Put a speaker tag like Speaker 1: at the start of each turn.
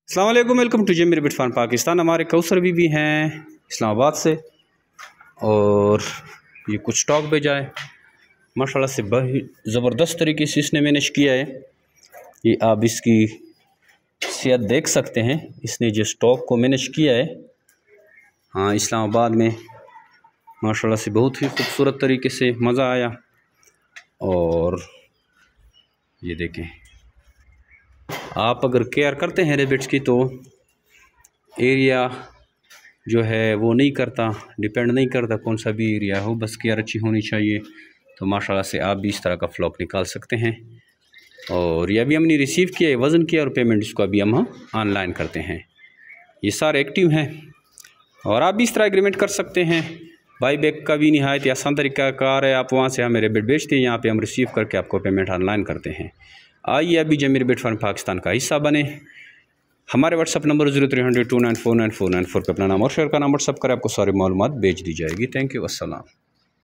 Speaker 1: अस्सलाम वालेकुम, welcome to Zameer बिट फार्म पाकिस्तान। हमारे कौसर भी हैं इस्लामाबाद से और ये कुछ स्टॉक भेजा है माशाल्लाह से बहुत ज़बरदस्त तरीके से इसने मैनेज किया है। ये आप इसकी सेहत देख सकते हैं, इसने जो स्टॉक को मैनेज किया है। हाँ, इस्लामाबाद में माशाल्लाह से बहुत ही खूबसूरत तरीके से मज़ा आया। और ये देखें, आप अगर केयर करते हैं रेबिट्स की तो एरिया जो है वो नहीं करता, डिपेंड नहीं करता कौन सा भी एरिया हो, बस केयर अच्छी होनी चाहिए। तो माशाल्लाह से आप भी इस तरह का फ्लॉक निकाल सकते हैं। और ये अभी हमने रिसीव किया है, वज़न किया और पेमेंट इसको अभी हम ऑनलाइन करते हैं। ये सारे एक्टिव हैं और आप भी इस तरह एग्रीमेंट कर सकते हैं। बाई बैक का भी नहायत आसान तरीका कार है। आप वहाँ से हमें रेबिट बेचते हैं, यहाँ पे हम रिसीव करके आपको पेमेंट ऑनलाइन करते हैं। आइए अभी जमीर बिट फार्म पाकिस्तान का हिस्सा बने। हमारे व्हाट्सअप नंबर 0300 2949494 पर अपना नाम और शेयर का नाम व्हाट्सअप करें, आपको सारी मालूमात भेज दी जाएगी। थैंक यू, अस्सलाम।